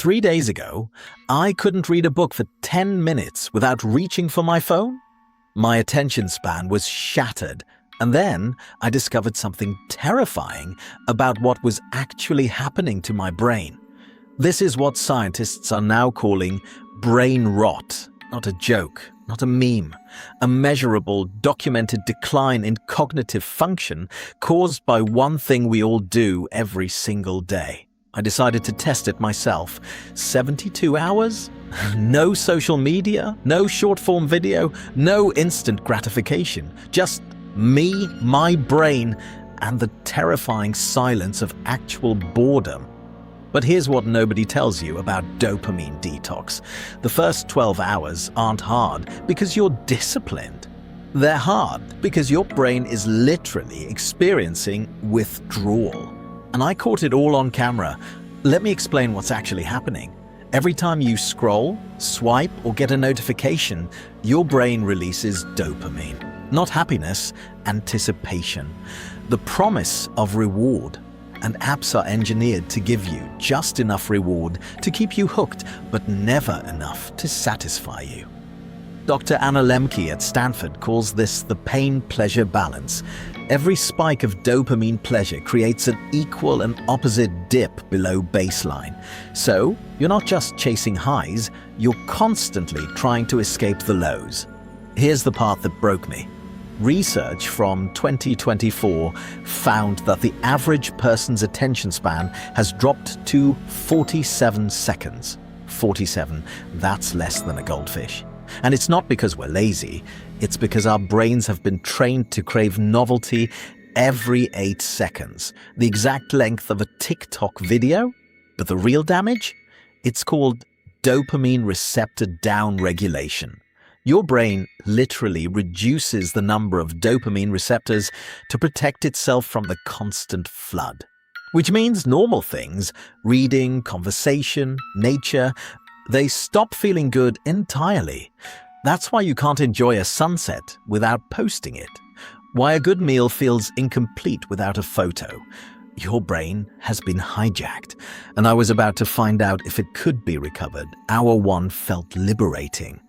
3 days ago, I couldn't read a book for 10 minutes without reaching for my phone. My attention span was shattered, and then I discovered something terrifying about what was actually happening to my brain. This is what scientists are now calling brain rot. Not a joke, not a meme. A measurable, documented decline in cognitive function caused by one thing we all do every single day. I decided to test it myself. 72 hours? No social media, no short-form video, no instant gratification. Just me, my brain, and the terrifying silence of actual boredom. But here's what nobody tells you about dopamine detox. The first 12 hours aren't hard because you're disciplined. They're hard because your brain is literally experiencing withdrawal. And I caught it all on camera. Let me explain what's actually happening. Every time you scroll, swipe, or get a notification, your brain releases dopamine. Not happiness, anticipation. The promise of reward. And apps are engineered to give you just enough reward to keep you hooked, but never enough to satisfy you. Dr. Lembke at Stanford calls this the pain-pleasure balance. Every spike of dopamine pleasure creates an equal and opposite dip below baseline. So, you're not just chasing highs, you're constantly trying to escape the lows. Here's the part that broke me. Research from 2024 found that the average person's attention span has dropped to 47 seconds. 47, that's less than a goldfish. And it's not because we're lazy, it's because our brains have been trained to crave novelty every 8 seconds, the exact length of a TikTok video. But the real damage? It's called dopamine receptor downregulation. Your brain literally reduces the number of dopamine receptors to protect itself from the constant flood. Which means normal things, reading, conversation, nature, they stop feeling good entirely. That's why you can't enjoy a sunset without posting it. Why a good meal feels incomplete without a photo. Your brain has been hijacked, and I was about to find out if it could be recovered. Hour 1 felt liberating.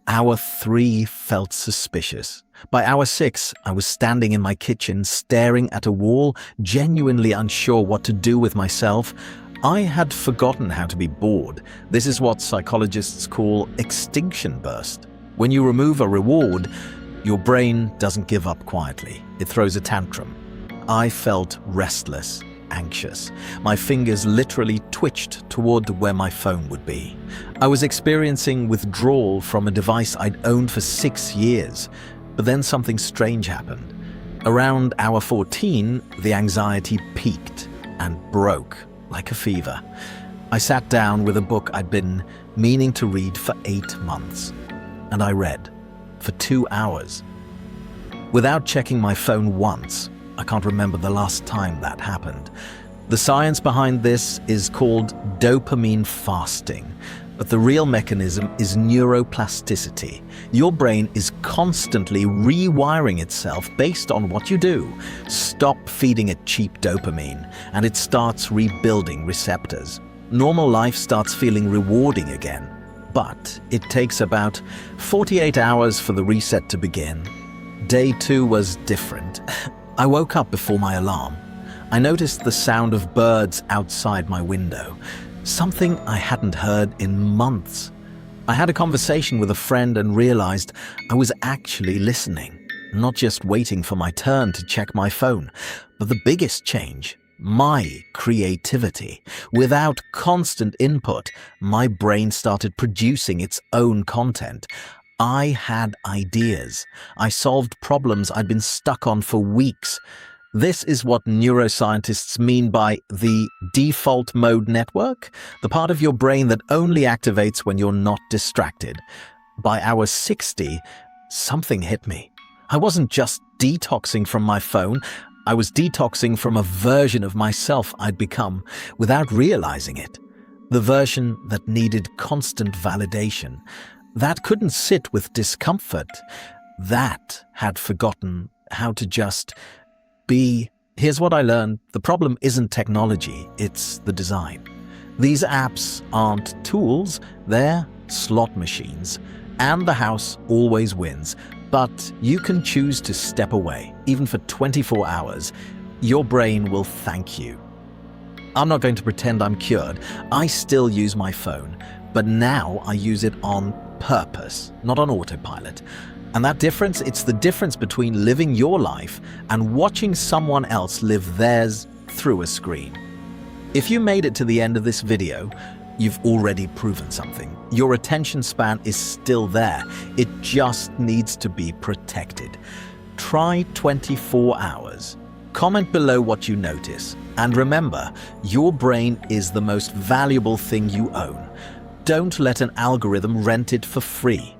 Hour 3 felt suspicious. By hour 6, I was standing in my kitchen, staring at a wall, genuinely unsure what to do with myself. I had forgotten how to be bored. This is what psychologists call extinction burst. When you remove a reward, your brain doesn't give up quietly. It throws a tantrum. I felt restless, anxious. My fingers literally twitched toward where my phone would be. I was experiencing withdrawal from a device I'd owned for 6 years, but then something strange happened. Around hour 14, the anxiety peaked and broke like a fever. I sat down with a book I'd been meaning to read for 8 months, and I read for 2 hours. Without checking my phone once, I can't remember the last time that happened. The science behind this is called dopamine fasting, but the real mechanism is neuroplasticity. Your brain is constantly rewiring itself based on what you do. Stop feeding it cheap dopamine, and it starts rebuilding receptors. Normal life starts feeling rewarding again, but it takes about 48 hours for the reset to begin. Day 2 was different. I woke up before my alarm. I noticed the sound of birds outside my window, something I hadn't heard in months. I had a conversation with a friend and realized I was actually listening, not just waiting for my turn to check my phone. But the biggest change, my creativity. Without constant input, my brain started producing its own content. I had ideas. I solved problems I'd been stuck on for weeks. This is what neuroscientists mean by the default mode network, the part of your brain that only activates when you're not distracted. By hour 60, something hit me. I wasn't just detoxing from my phone, I was detoxing from a version of myself I'd become without realizing it. The version that needed constant validation, that couldn't sit with discomfort, that had forgotten how to just be. Here's what I learned. The problem isn't technology, it's the design. These apps aren't tools, they're slot machines. And the house always wins. But you can choose to step away, even for 24 hours. Your brain will thank you. I'm not going to pretend I'm cured. I still use my phone, but now I use it on purpose, not on autopilot. And that difference, it's the difference between living your life and watching someone else live theirs through a screen. If you made it to the end of this video, you've already proven something. Your attention span is still there. It just needs to be protected. Try 24 hours. Comment below what you notice. And remember, your brain is the most valuable thing you own. Don't let an algorithm rent it for free.